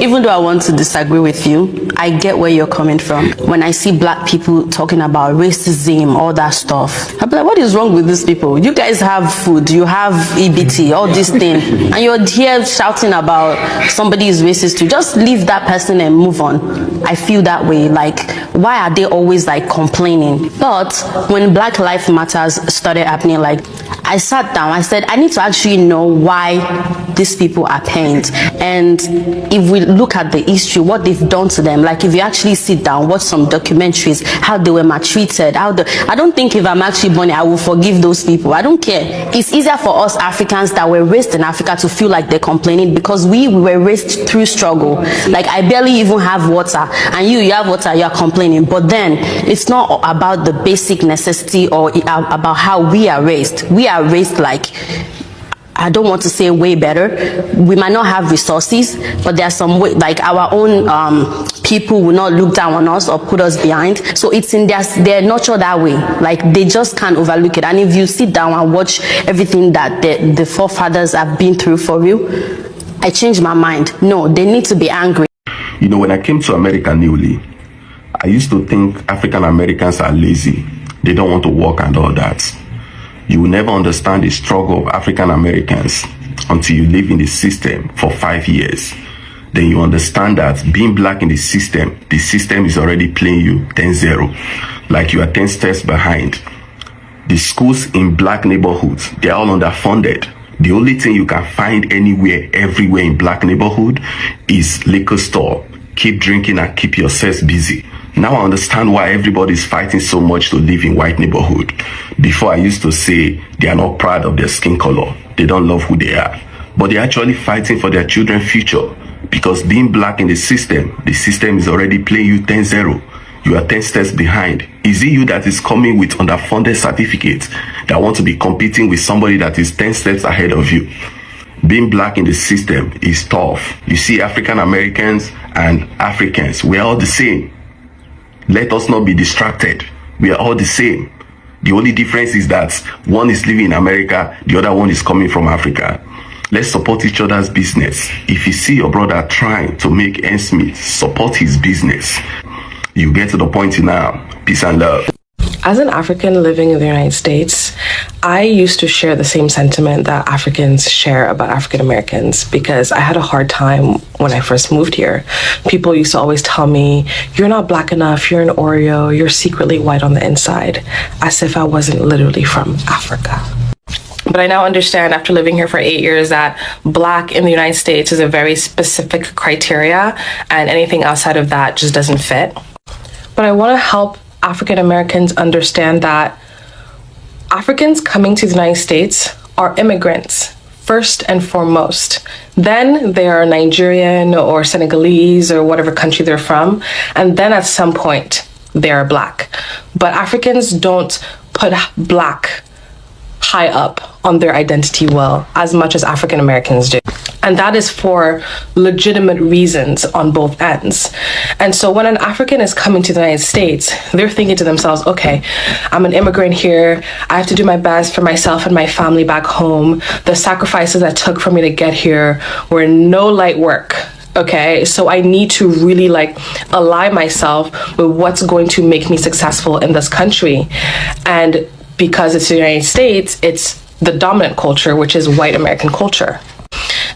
even though I want to disagree with you, I get where you're coming from. When I see black people talking about racism, all that stuff, I'm like, what is wrong with these people? You guys have food, you have EBT, all this thing, and you're here shouting about somebody is racist too. Just leave that person and move on. I feel that way. Like, why are they always like complaining? But when Black Lives Matters started happening, like, I sat down, I said, I need to actually know why these people are pained. And if we look at the history, what they've done to them, like if you actually sit down, watch some documentaries, how they were maltreated, I don't think if I'm actually born, I will forgive those people. I don't care. It's easier for us Africans that were raised in Africa to feel like they're complaining, because we were raised through struggle. Like, I barely even have water, and you have water, you're complaining. But then it's not about the basic necessity or about how we are raised. We are raised like, I don't want to say way better. We might not have resources, but there's some way, like our own people will not look down on us or put us behind. So it's in their nurture that way. Like, they just can't overlook it. And if you sit down and watch everything that the forefathers have been through for you, I changed my mind. No, they need to be angry. You know, when I came to America newly, I used to think African Americans are lazy. They don't want to work and all that. You will never understand the struggle of African Americans until you live in the system for 5 years. Then you understand that being black in the system is already playing you 10-0. Like you are 10 steps behind. The schools in black neighborhoods, they're all underfunded. The only thing you can find anywhere, everywhere in black neighborhood is liquor store. Keep drinking and keep yourselves busy. Now I understand why everybody's fighting so much to live in white neighborhood. Before, I used to say they are not proud of their skin color. They don't love who they are. But they're actually fighting for their children's future. Because being black in the system is already playing you 10-0. You are 10 steps behind. Is it you that is coming with underfunded certificates that want to be competing with somebody that is 10 steps ahead of you? Being black in the system is tough. You see, African Americans and Africans, we're all the same. Let us not be distracted. We are all the same. The only difference is that one is living in America, the other one is coming from Africa. Let's support each other's business. If you see your brother trying to make ends meet, support his business. You get to the point now. Peace and love. As an African living in the United States, I used to share the same sentiment that Africans share about African Americans, because I had a hard time when I first moved here. People used to always tell me, you're not black enough, you're an Oreo, you're secretly white on the inside, as if I wasn't literally from Africa. But I now understand, after living here for 8 years, that black in the United States is a very specific criteria, and anything outside of that just doesn't fit. But I want to help African Americans understand that Africans coming to the United States are immigrants, first and foremost. Then they are Nigerian or Senegalese or whatever country they're from. And then at some point, they are black. But Africans don't put black high up on their identity well as much as African Americans do. And that is for legitimate reasons on both ends. And so when an African is coming to the United States, they're thinking to themselves, okay, I'm an immigrant here. I have to do my best for myself and my family back home. The sacrifices that took for me to get here were no light work. Okay, so I need to really align myself with what's going to make me successful in this country. And because it's the United States, it's the dominant culture, which is white American culture.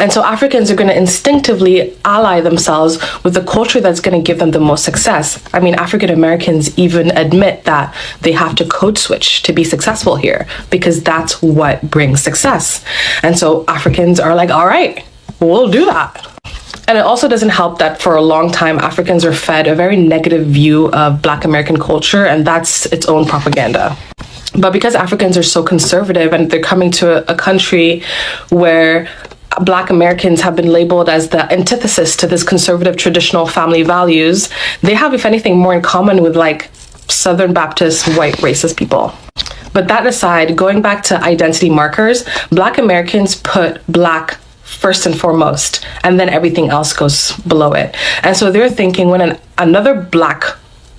And so Africans are going to instinctively ally themselves with the culture that's going to give them the most success. I mean, African Americans even admit that they have to code switch to be successful here, because that's what brings success. And so Africans are like, all right, we'll do that. And it also doesn't help that for a long time, Africans are fed a very negative view of Black American culture, and that's its own propaganda. But because Africans are so conservative and they're coming to a country where Black Americans have been labeled as the antithesis to this conservative traditional family values, they have, if anything, more in common with Southern Baptist white racist people. But that aside, going back to identity markers, Black Americans put Black first and foremost, and then everything else goes below it. And so they're thinking when another Black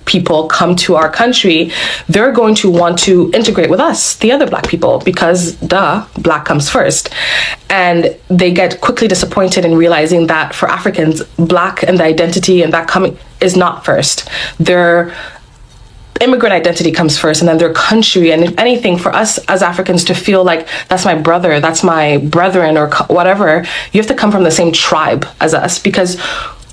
people come to our country, they're going to want to integrate with us, the other Black people, because Black comes first. And they get quickly disappointed in realizing that for Africans, Black and the identity and that coming is not first. Their immigrant identity comes first, and then their country. And if anything, for us as Africans to feel like that's my brother, that's my brethren, or whatever, you have to come from the same tribe as us, because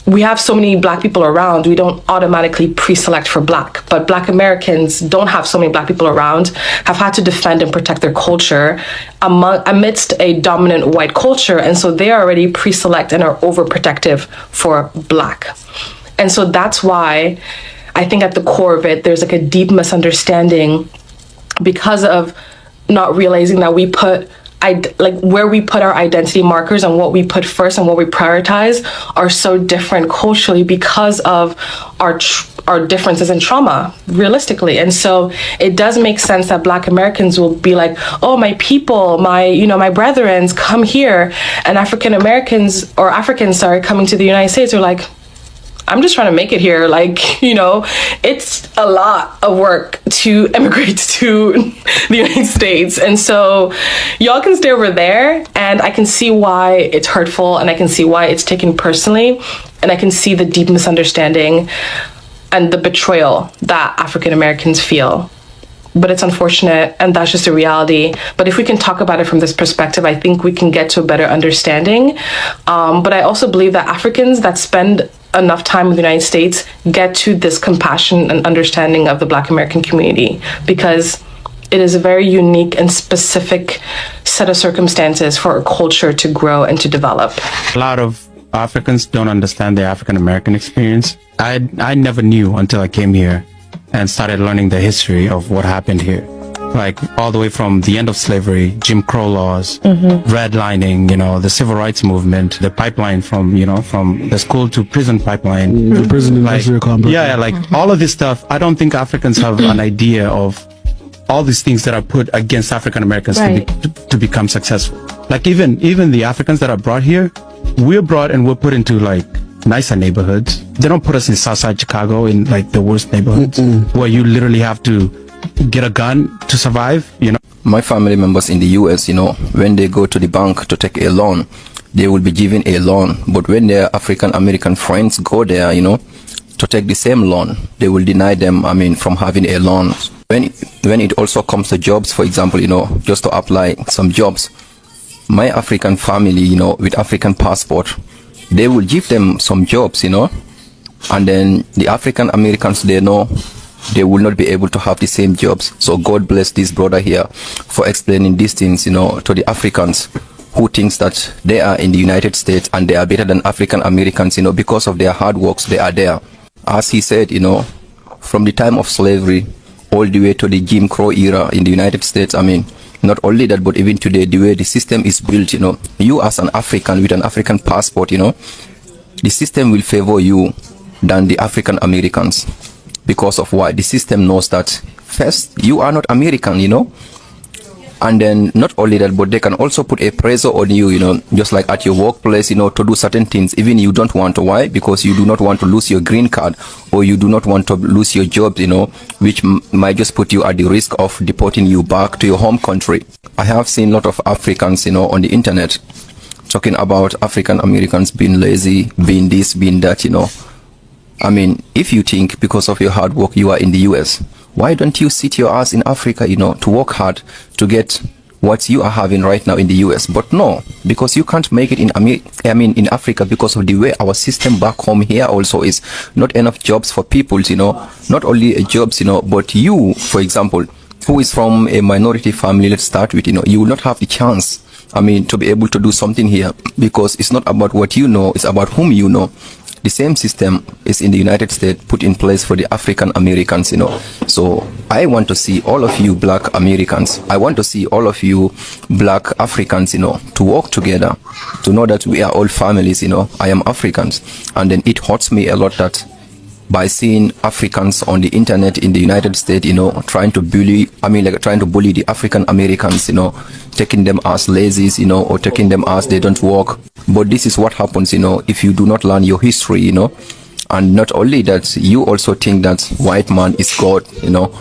we have so many Black people around, we don't automatically pre-select for Black. But Black Americans don't have so many Black people around, have had to defend and protect their culture amidst a dominant white culture. And so they are already pre-select and are overprotective for Black. And so that's why I think at the core of it, there's like a deep misunderstanding because of not realizing that we put where we put our identity markers and what we put first and what we prioritize are so different culturally because of our differences in trauma, realistically. And so it does make sense that Black Americans will be like, oh, my people, my brethrens come here, and African Americans or Africans, coming to the United States are like, I'm just trying to make it here. It's a lot of work to immigrate to the United States. And so y'all can stay over there, and I can see why it's hurtful, and I can see why it's taken personally, and I can see the deep misunderstanding and the betrayal that African Americans feel. But it's unfortunate, and that's just a reality. But if we can talk about it from this perspective, I think we can get to a better understanding. But I also believe that Africans that spend enough time in the United States get to this compassion and understanding of the Black American community, because it is a very unique and specific set of circumstances for a culture to grow and to develop. A lot of Africans don't understand the African American experience. I never knew until I came here and started learning the history of what happened here. Like all the way from the end of slavery, Jim Crow laws, redlining, the civil rights movement, the pipeline from the school to prison pipeline. The prison industrial complex. Yeah, all of this stuff. I don't think Africans have an idea of all these things that are put against African Americans to become successful. Like even the Africans that are brought here, we're brought and we're put into nicer neighborhoods. They don't put us in Southside Chicago in the worst neighborhoods where you literally have to get a gun to survive. My family members in the US, when they go to the bank to take a loan, they will be given a loan. But when their African American friends go there, to take the same loan, they will deny them, from having a loan. When it also comes to jobs, for example, just to apply some jobs, my African family, with African passport, they will give them some jobs, and then the African Americans, they know they will not be able to have the same jobs. So God bless this brother here for explaining these things, to the Africans who thinks that they are in the United States and they are better than African Americans, because of their hard works, they are there. As he said, from the time of slavery all the way to the Jim Crow era in the United States, not only that, but even today, the way the system is built, you as an African with an African passport, the system will favor you than the African Americans. Because of why? The system knows that first, you are not American, and then not only that, but they can also put a pressure on you, just like at your workplace, to do certain things, even you don't want to. Why? Because you do not want to lose your green card, or you do not want to lose your job, which might just put you at the risk of deporting you back to your home country. I have seen a lot of Africans, on the internet, talking about African Americans being lazy, being this, being that, if you think because of your hard work you are in the US, why don't you sit your ass in Africa, to work hard to get what you are having right now in the US? But no, because you can't make it in Africa because of the way our system back home here also is not enough jobs for people, not only jobs, but you, for example, who is from a minority family, let's start with, you will not have the chance, to be able to do something here, because it's not about what you know, it's about whom you know. The same system is in the United States put in place for the African Americans, So I want to see all of you Black Americans, I want to see all of you Black Africans, to work together, to know that we are all families, I am Africans. And then it hurts me a lot that by seeing Africans on the internet in the United States, trying to bully the African Americans, taking them as lazy, or taking them as they don't work. But this is what happens, if you do not learn your history, And not only that, you also think that white man is God, you know.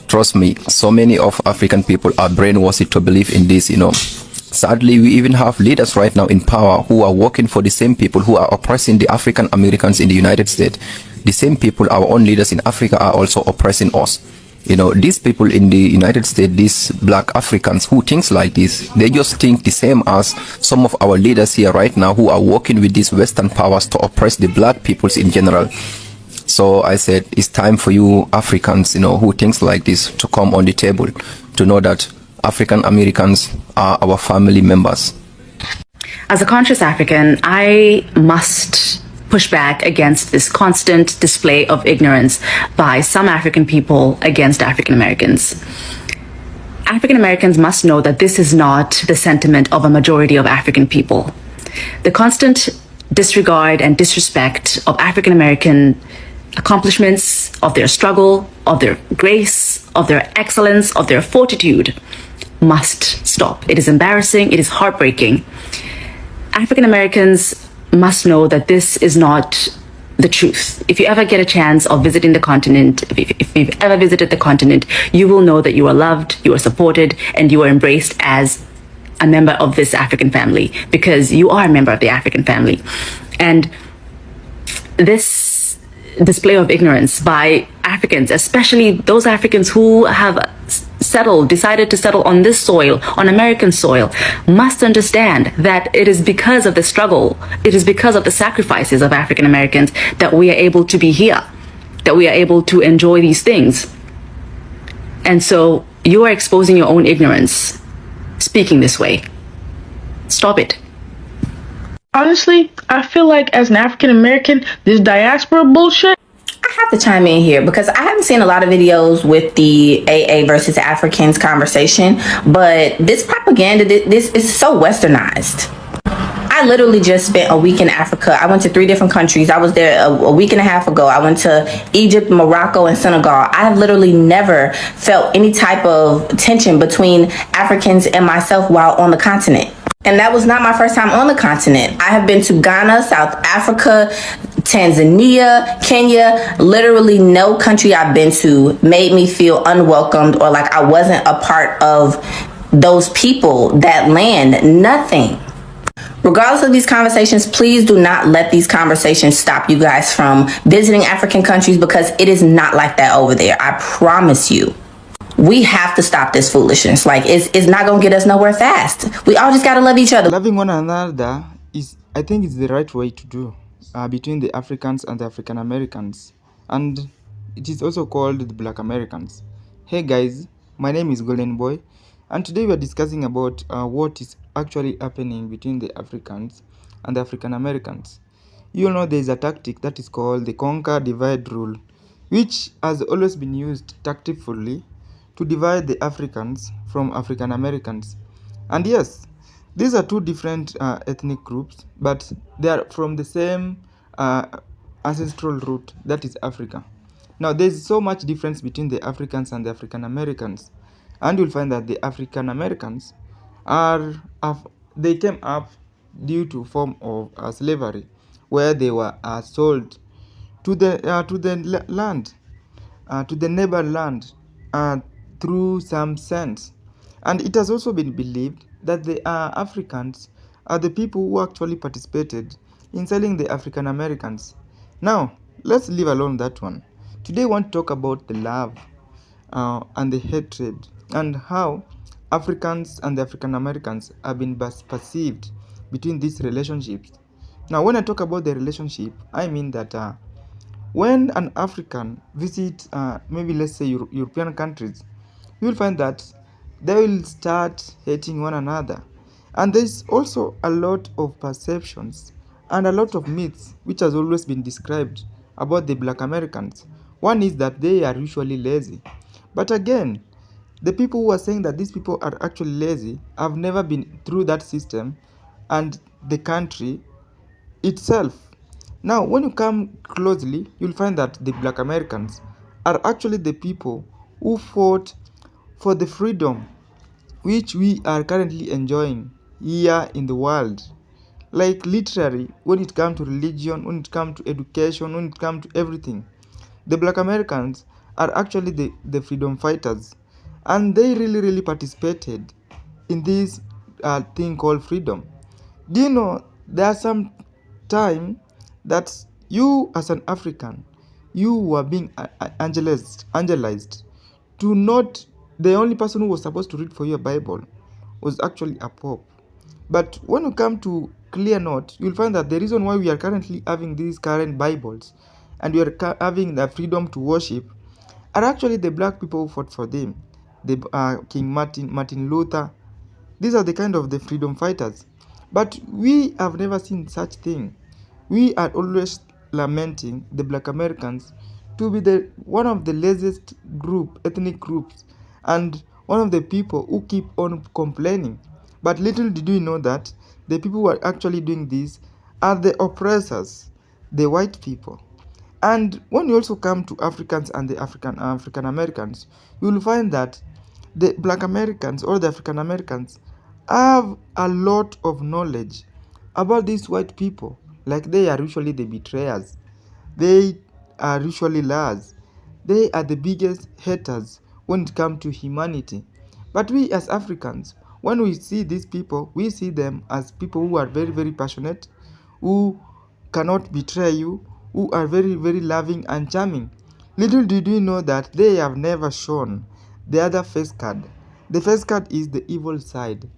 Trust me, so many of African people are brainwashed to believe in this, you know. Sadly, we even have leaders right now in power who are working for the same people who are oppressing the African Americans in the United States. The same people, our own leaders in Africa, are also oppressing us. You know, these people in the United States, these black Africans who thinks like this, they just think the same as some of our leaders here right now who are working with these Western powers to oppress the black peoples in general. So I said, it's time for you Africans, you know, who thinks like this to come on the table, to know that African Americans are our family members. As a conscious African, I must push back against this constant display of ignorance by some African people against African Americans. African Americans must know that this is not the sentiment of a majority of African people. The constant disregard and disrespect of African American accomplishments, of their struggle, of their grace, of their excellence, of their fortitude must stop. It is embarrassing, it is heartbreaking. African Americans must know that this is not the truth. If you ever get a chance of visiting the continent, if you've ever visited the continent, you will know that you are loved, you are supported, and you are embraced as a member of this African family, because you are a member of the African family. And this display of ignorance by Africans, especially those Africans who have decided to settle on this soil, on American soil, must understand that it is because of the struggle, it is because of the sacrifices of African Americans that we are able to be here, that we are able to enjoy these things. And so you are exposing your own ignorance, speaking this way. Stop it. Honestly, I feel like as an African American, this diaspora bullshit. I have to chime in here because I haven't seen a lot of videos with the AA versus Africans conversation, but this propaganda, this is so westernized. I literally just spent a week in Africa. I went to 3 different countries. I was there a week and a half ago. I went to Egypt, Morocco, and Senegal. I have literally never felt any type of tension between Africans and myself while on the continent. And that was not my first time on the continent. I have been to Ghana, South Africa, Tanzania, Kenya. Literally no country I've been to made me feel unwelcomed or like I wasn't a part of those people, that land, nothing. Regardless of these conversations, please do not let these conversations stop you guys from visiting African countries, because it is not like that over there. I promise you. We have to stop this foolishness. Like, it's not going to get us nowhere fast. We all just got to love each other. Loving one another is, I think, is the right way to do between the Africans and the African Americans. And it is also called the Black Americans. Hey guys, my name is Golden Boy. And today we are discussing about what is actually happening between the Africans and the African Americans. You know, there is a tactic that is called the conquer divide rule, which has always been used tactfully to divide the Africans from African Americans. And yes, these are 2 different ethnic groups, but they are from the same ancestral root, that is Africa. Now, there is so much difference between the Africans and the African Americans, and you'll find that the African Americans they came up due to form of slavery, where they were sold to the land, to the neighbor land, through some sense. And it has also been believed that the Africans are the people who actually participated in selling the African Americans. Now, let's leave alone that one. Today I want to talk about the love and the hatred, and how Africans and the African Americans have been perceived between these relationships. Now, when I talk about the relationship, I mean that when an African visits maybe let's say European countries, you will find that they will start hating one another. And there's also a lot of perceptions and a lot of myths which has always been described about the Black Americans. One is that they are usually lazy. But again, the people who are saying that these people are actually lazy have never been through that system and the country itself. Now, when you come closely, you'll find that the Black Americans are actually the people who fought for the freedom which we are currently enjoying here in the world. like literally, when it comes to religion, when it comes to education, when it comes to everything. The Black Americans are actually the freedom fighters, and they really participated in this thing called freedom. Do you know there are some time that you as an African, you were being angelized to not, the only person who was supposed to read for your Bible was actually a pope. But when you come to clear note, you'll find that the reason why we are currently having these current Bibles and we are having the freedom to worship are actually the black people who fought for them. The King Martin Luther. These are the kind of the freedom fighters. But we have never seen such thing. We are always lamenting the Black Americans to be the one of the laziest ethnic groups, and one of the people who keep on complaining. But little did we know that the people who are actually doing this are the oppressors, the white people. And when you also come to Africans and the African Americans, you will find that the Black Americans or the African Americans have a lot of knowledge about these white people. Like they are usually the betrayers. They are usually liars. They are the biggest haters when it comes to humanity. But we as Africans, when we see these people, we see them as people who are very passionate, who cannot betray you, who are very loving and charming. Little did we know that they have never shown the other face card. The face card is the evil side.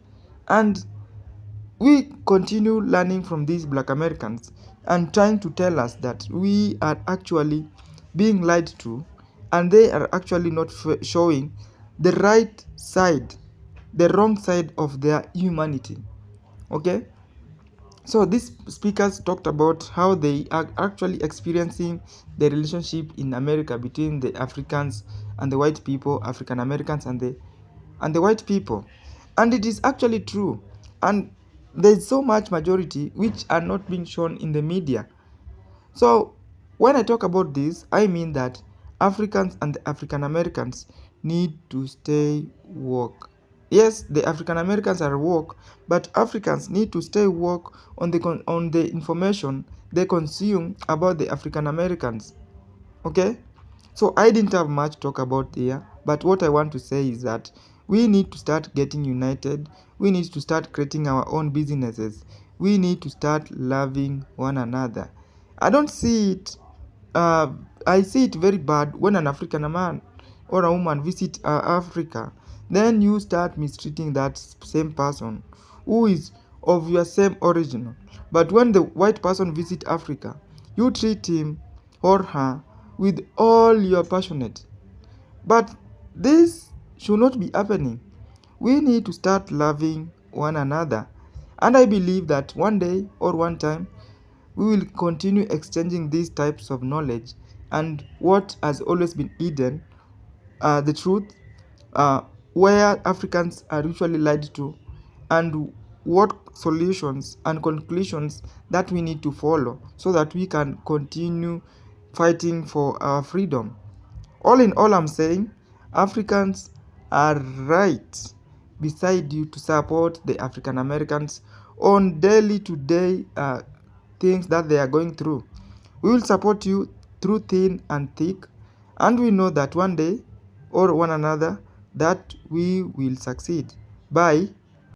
And we continue learning from these Black Americans and trying to tell us that we are actually being lied to, and they are actually not showing the right side, the wrong side of their humanity. Okay? So these speakers talked about how they are actually experiencing the relationship in America between the Africans and the white people, African Americans and the white people. And it is actually true. And there's so much majority which are not being shown in the media. So when I talk about this, I mean that Africans and the African Americans need to stay woke. Yes, the African Americans are woke, but Africans need to stay woke on the information they consume about the African Americans. Okay? So I didn't have much talk about here, but what I want to say is that we need to start getting united. We need to start creating our own businesses. We need to start loving one another. I don't see it, I see it very bad when an African man or a woman visit Africa. Then you start mistreating that same person who is of your same origin. But when the white person visit Africa, you treat him or her with all your passionate. But this should not be happening. We need to start loving one another. And I believe that one day or one time, we will continue exchanging these types of knowledge and what has always been hidden, the truth, where Africans are usually lied to, and what solutions and conclusions that we need to follow so that we can continue fighting for our freedom. All in all, I'm saying Africans are right beside you to support the African Americans on daily to day things that they are going through. We will support you through thin and thick, and we know that one day or one another that we will succeed. Bye.